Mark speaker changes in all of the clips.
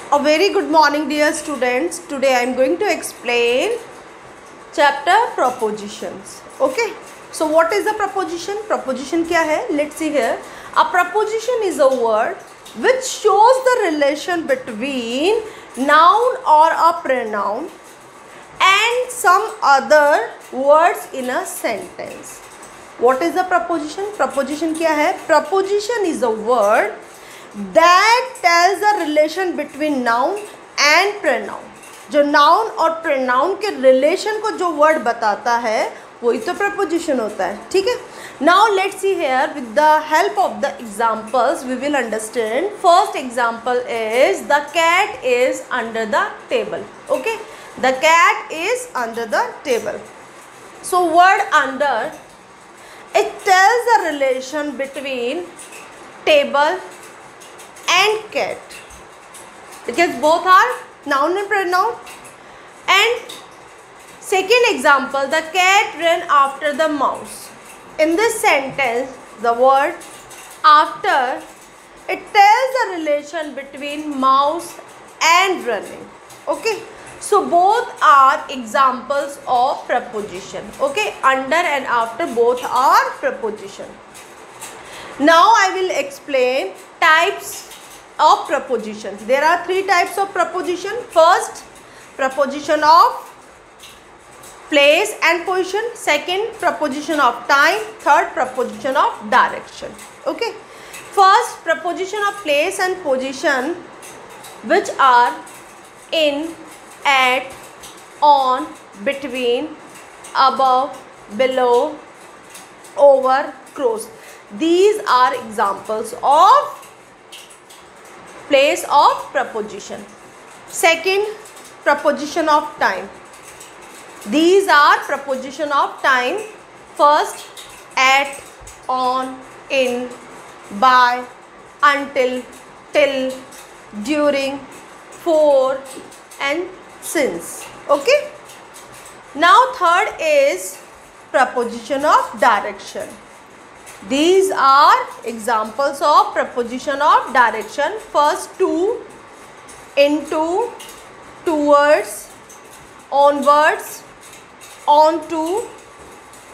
Speaker 1: A very good morning, dear students. Today I am going to explain chapter propositions. Okay. So what is a proposition? Proposition क्या है? Let's see here. A proposition is a word which shows the relation between noun or a pronoun and some other words in a sentence. What is a proposition? Proposition क्या है? Proposition is a word that tells the relation between noun and pronoun. जो noun और pronoun के relation को जो word बताता है वही तो proposition होता है. ठीक है. Now let's see here with the help of the examples we will understand. First example is the cat is under the table. Okay. The cat is under the table. So word under, it tells the relation between table and cat, because both are noun and pronoun. And second example, the cat ran after the mouse. In this sentence, the word after, it tells the relation between mouse and running. Okay. So both are examples of preposition. Okay, under and after both are preposition. Now I will explain types of preposition. There are three types of preposition. First, preposition of place and position. Second, preposition of time. Third, preposition of direction. Okay. First, preposition of place and position, which are in, at, on, between, above, below, over, close. These are examples of place of preposition. Second, preposition of time. These are preposition of time. First, at, on, in, by, until, till, during, for, and since. Okay. Now third is preposition of direction. These are examples of preposition of direction. First, to, into, towards, onwards, onto,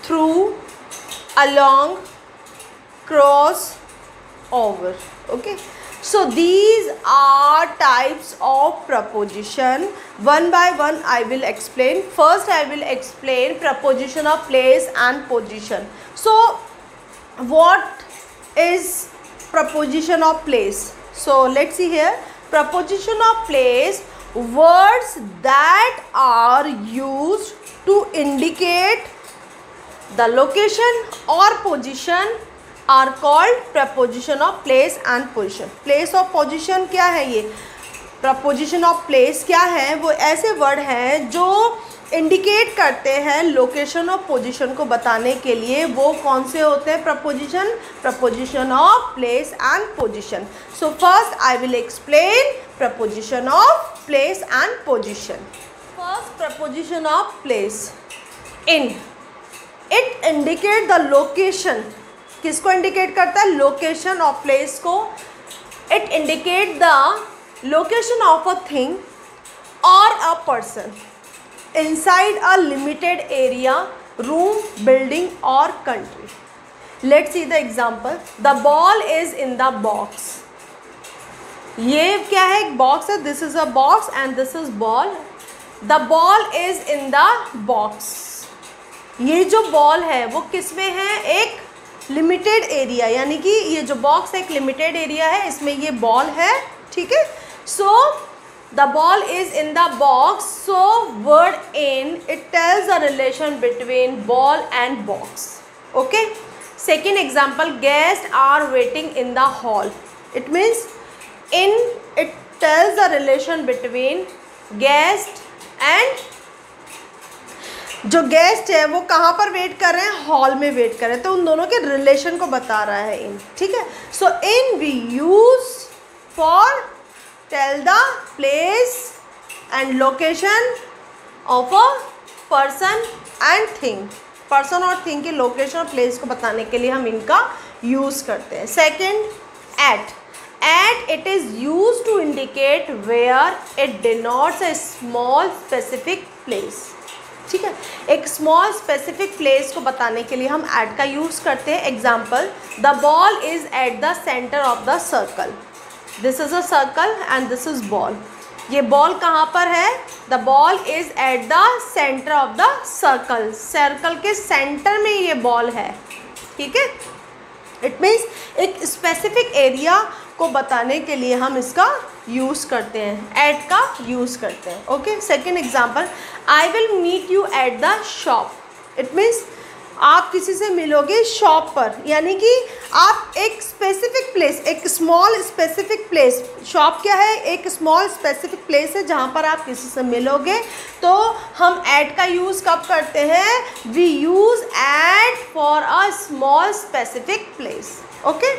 Speaker 1: through, along, cross, over. Okay. So these are types of preposition. One by one I will explain. First I will explain preposition of place and position. So what is preposition of place? So let's see here. Preposition of place, words that are used to indicate the location or position are called preposition of place and position. Place of position क्या है ये? Preposition of place क्या है? वो ऐसे word हैं जो indicate करते हैं location और position को बताने के लिए. वो कौन से होते हैं preposition? Preposition of place and position. So first I will explain preposition of place and position. First, preposition of place. In, it indicate the location. किसको इंडिकेट करता है? लोकेशन ऑफ प्लेस को. It indicate the location of a thing or a person inside a limited area, room, building or country. Let's see the example. The ball is in the box. ये क्या है? एक box है. This is a box and this is ball. The ball is in the box. ये जो ball है वो किस में है? एक लिमिटेड एरिया, यानी कि ये जो बॉक्स एक लिमिटेड एरिया है, इसमें ये बॉल है. ठीक है. So the ball is in the box. So word in, it tells the relation between ball and box. Okay. Second example, guests are waiting in the hall. It means in, it tells the relation between guest and, जो guest है वो कहाँ पर wait कर रहे हैं? Hall में wait कर रहे हैं. तो उन दोनों के रिलेशन को बता रहा है इन. ठीक है. So in we use for tell the place and location of a person and thing. Person और थिंग की लोकेशन और प्लेस को बताने के लिए हम इनका यूज़ करते हैं. Second, at. and it is used to indicate where it denotes a small specific place. ठीक है, एक स्मॉल स्पेसिफिक प्लेस को बताने के लिए हम एट का यूज़ करते हैं. Example, the ball is at the centre of the circle. This is a circle and this is ball. ये बॉल कहाँ पर है? The ball is at the centre of the circle. Circle के centre में ये ball है. ठीक है, इट मीन्स एक स्पेसिफिक एरिया को बताने के लिए हम इसका यूज़ करते हैं, एट का यूज़ करते हैं. Okay, second example, I will meet you at the shop. It means आप किसी से मिलोगे शॉप पर, यानी कि आप एक स्पेसिफिक प्लेस, एक स्मॉल स्पेसिफिक प्लेस. शॉप क्या है? एक स्मॉल स्पेसिफिक प्लेस है जहाँ पर आप किसी से मिलोगे. तो हम एट का यूज़ कब करते हैं? We use at for a small specific place. Okay,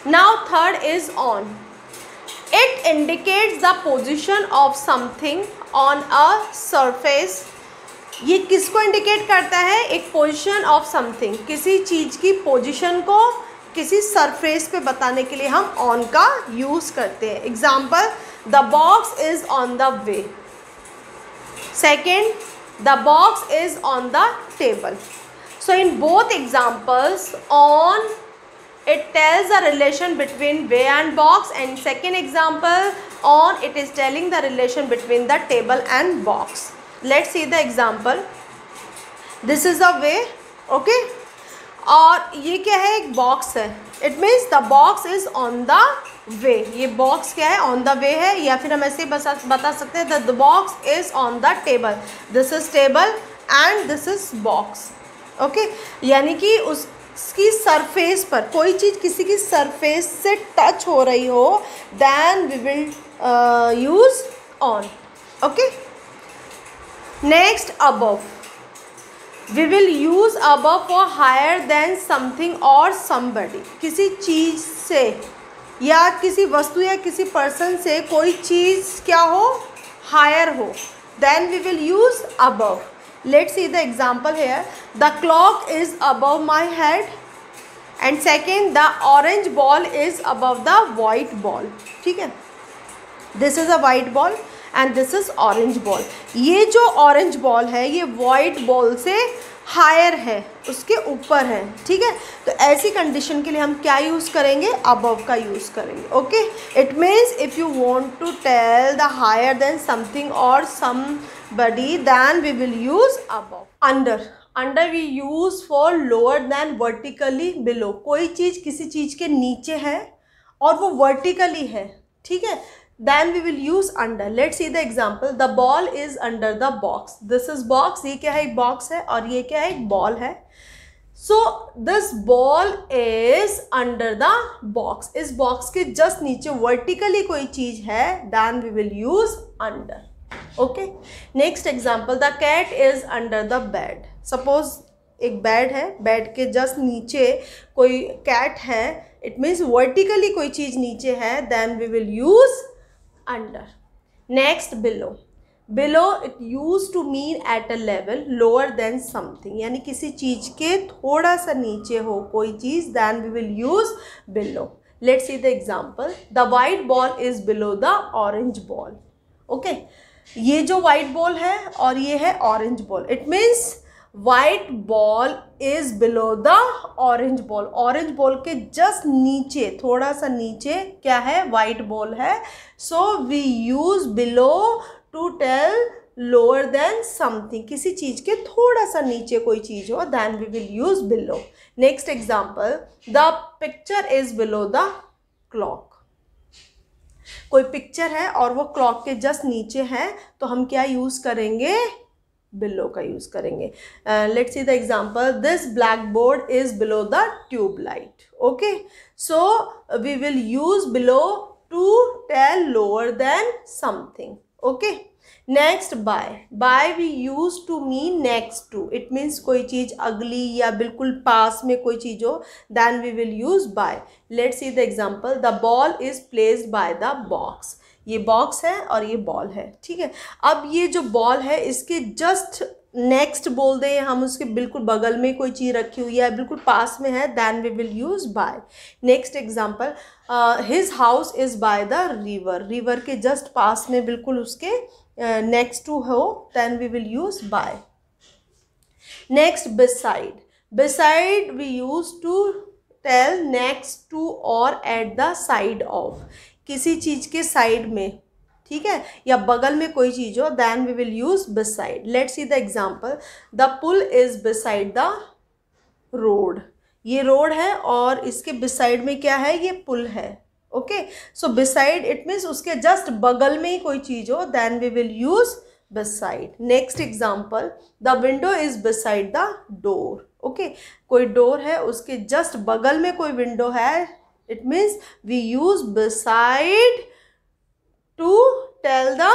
Speaker 1: now third is on. It indicates the position of something on a surface. ये किसको इंडिकेट करता है? एक पोजीशन ऑफ समथिंग, किसी चीज़ की पोजीशन को किसी सरफेस पे बताने के लिए हम ऑन का यूज़ करते हैं. Example, the box is on the way. Second, the box is on the table. So in both examples, on it tells the relation between way and box, and second example, on, it is telling the relation between the table and box. Let's see the example. This is the way. Okay, और ये क्या है? एक box है. It means the box is on the way. ये box क्या है? on the way है. या फिर हम ऐसे बता सकते हैं that the box is on the table. This is table and this is box. Okay, यानी कि उसकी सरफेस पर कोई चीज़ किसी की सरफेस से टच हो रही हो, then we will use on. Okay, next, above. We will use above for higher than something or somebody. किसी चीज़ से या किसी वस्तु या किसी पर्सन से कोई चीज़ क्या हो? हायर हो, then we will use above. Let's see the example here. The clock is above my head. And second, the orange ball is above the white ball. ठीक है, this is a white ball and this is orange ball. ये जो orange ball है ये white ball से higher है, उसके ऊपर है. ठीक है, तो ऐसी कंडीशन के लिए हम क्या यूज़ करेंगे? above का यूज़ करेंगे. Okay, it means if you want to tell the higher then something और somebody, then we will use above. under, under we use for lower than vertically below. कोई चीज़ किसी चीज़ के नीचे है और वो वर्टिकली है. ठीक है, then we will use under. Let's see the example. The ball is under the box. This is box. ये क्या है? एक बॉक्स है और ये क्या है? एक बॉल है. So this ball is under the box. इस बॉक्स के जस्ट नीचे वर्टिकली कोई चीज़ है, then we will use under. Okay. Next example. The cat is under the bed. Suppose एक बेड है, बेड के जस्ट नीचे कोई कैट है. इट मीन्स वर्टिकली कोई चीज़ नीचे है, then we will use under. Next, below. Below it used to mean at a level lower than something, यानी किसी चीज़ के थोड़ा सा नीचे हो कोई चीज़, then we will use below. Let's see the example. The white ball is below the orange ball. Okay, ये जो white ball है और ये है orange ball. It means white ball is below the orange ball. orange ball के just नीचे, थोड़ा सा नीचे क्या है? white ball है. so we use below to tell lower than something. किसी चीज़ के थोड़ा सा नीचे कोई चीज़ हो, then we will use below. next example. The picture is below the clock. कोई पिक्चर है और वो क्लॉक के जस्ट नीचे है, तो हम क्या यूज़ करेंगे? बिलो का यूज़ करेंगे. Let's see the example. This black board is below the tube light. Okay, so we will use below to tell lower then something. Okay, next, by. By we use to mean next to. It means कोई चीज़ अगली या बिल्कुल पास में कोई चीज़ हो, then we will use by. Let's see the example. The ball is placed by the box. ये बॉक्स है और ये बॉल है. ठीक है, अब ये जो बॉल है इसके जस्ट नेक्स्ट बोल दें, हम उसके बिल्कुल बगल में कोई चीज़ रखी हुई है, बिल्कुल पास में है, then we will use by. Next example, his house is by the river, river के जस्ट पास में बिल्कुल उसके नेक्स्ट टू हो, then we will use by. Next beside, beside we use to tell next to और at the side of, किसी चीज़ के साइड में, ठीक है, या बगल में कोई चीज़ हो, then we will use beside। Let's see the example, the pull is beside the road, ये रोड है और इसके beside में क्या है, ये पुल है। Okay, so beside it means उसके जस्ट बगल में ही कोई चीज़ हो, then we will use beside। Next example, the window is beside the door. Okay, कोई डोर है, उसके जस्ट बगल में कोई विंडो है, it means we use beside to tell the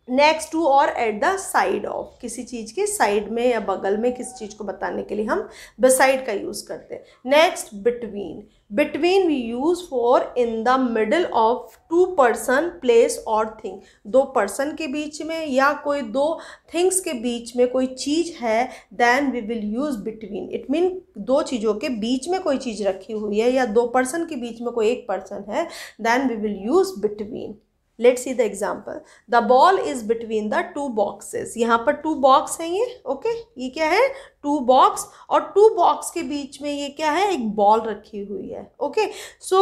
Speaker 1: next to और एट द साइड ऑफ, किसी चीज़ के साइड में या बगल में किसी चीज़ को बताने के लिए हम beside का यूज़ करते हैं। Next between, between we use for in the middle of two person, place और थिंग, दो पर्सन के बीच में या कोई दो थिंग्स के बीच में कोई चीज़ है, then we will use between। It mean दो चीज़ों के बीच में कोई चीज़ रखी हुई है या दो पर्सन के बीच में कोई एक पर्सन है, then we will use between। Let's see the example, the ball is between the two boxes, यहाँ पर टू बॉक्स है ये, ओके, ये क्या है, टू बॉक्स, और टू बॉक्स के बीच में ये क्या है, एक बॉल रखी हुई है। Okay, so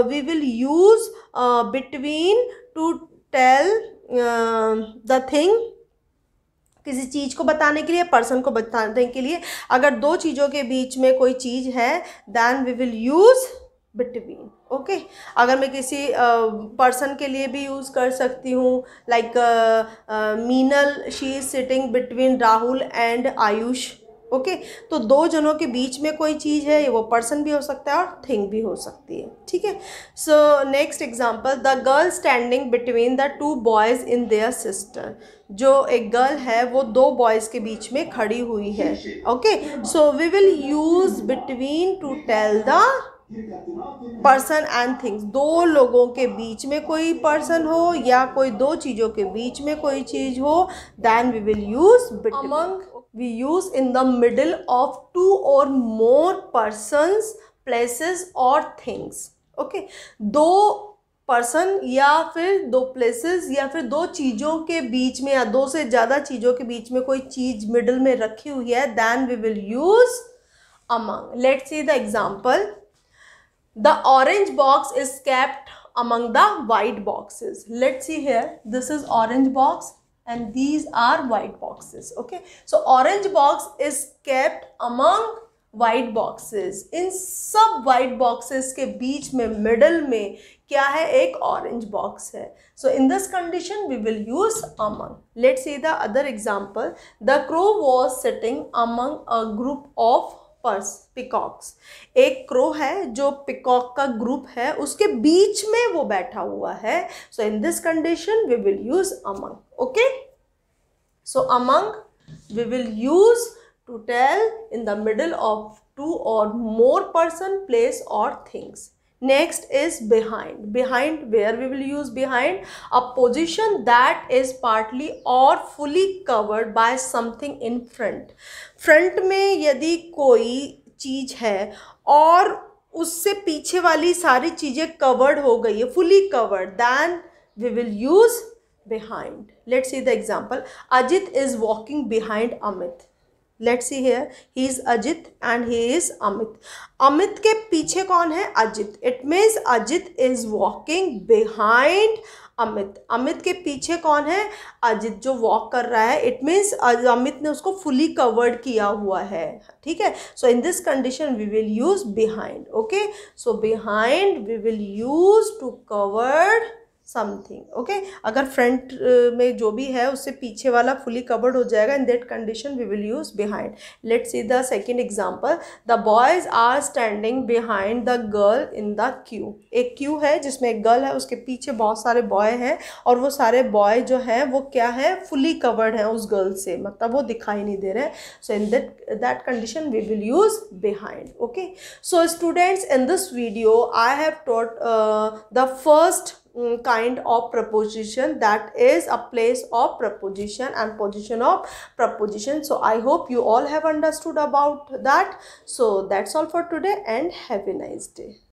Speaker 1: we will use between to tell the thing, किसी चीज़ को बताने के लिए, पर्सन को बताने के लिए। अगर दो चीज़ों के बीच में कोई चीज़ है, then we will use between। Okay, अगर मैं किसी पर्सन के लिए भी यूज़ कर सकती हूँ, like Meenal she is sitting between Rahul and Ayush. Okay, तो दो जनों के बीच में कोई चीज़ है, वो पर्सन भी हो सकता है और थिंग भी हो सकती है, ठीक है। So next example, the girl standing between the two boys in their sister, जो एक गर्ल है वो दो बॉयज़ के बीच में खड़ी हुई है। Okay, so we will use between to tell the person and things, दो लोगों के बीच में कोई पर्सन हो या कोई दो चीज़ों के बीच में कोई चीज़ हो, then we will use among, we use in the middle of two और मोर पर्सन्स, प्लेसेस और थिंग्स। ओके, दो पर्सन या फिर दो प्लेसेस या फिर दो चीज़ों के बीच में या दो से ज़्यादा चीज़ों के बीच में कोई चीज़ मिडल में रखी हुई है, then we will use among. Let's see the example, the orange box is kept among the white boxes। Let's see here, this is orange box and these are white boxes। Okay, so orange box is kept among white boxes। इन सब white boxes के बीच में middle में क्या है, एक orange box है। So in this condition we will use among। Let's see the other example, the crow was sitting among a group of peacocks, एक क्रो है जो पिकॉक का ग्रुप है, उसके बीच में वो बैठा हुआ है। So in this condition we will use among. Okay, so among we will use to tell in the middle of two और more person, place or things. Next is behind, behind where we will use behind, a position that is partly or fully covered by something in front। Front में यदि कोई चीज़ है और उससे पीछे वाली सारी चीज़ें कवर्ड हो गई है, fully covered, then we will use behind। Let's see the example, Ajit is walking behind Amit। Let's see here, he is Ajit and he is Amit। Amit के पीछे कौन है, Ajit. It means Ajit is walking behind Amit. Amit के पीछे कौन है, अजित जो walk कर रहा है। इट मीन्स अमित ने उसको फुली कवर्ड किया हुआ है, ठीक है। So in this condition we will use behind. Okay, so behind we will use to covered something. Okay, अगर फ्रंट में जो भी है उससे पीछे वाला फुली कवर्ड हो जाएगा, in that condition we will use behind. Let's see the second example, the boys are standing behind the girl in the queue. एक क्यू है जिसमें एक गर्ल है, उसके पीछे बहुत सारे बॉय हैं और वो सारे बॉय जो हैं वो क्या है, फुली कवर्ड हैं उस गर्ल से, मतलब वो दिखाई नहीं दे रहे। So in that condition we will use behind. Okay, so students, in this video I have taught the first kind of preposition, that is a place of preposition and position of preposition. So I hope you all have understood about that. So that's all for today and have a nice day.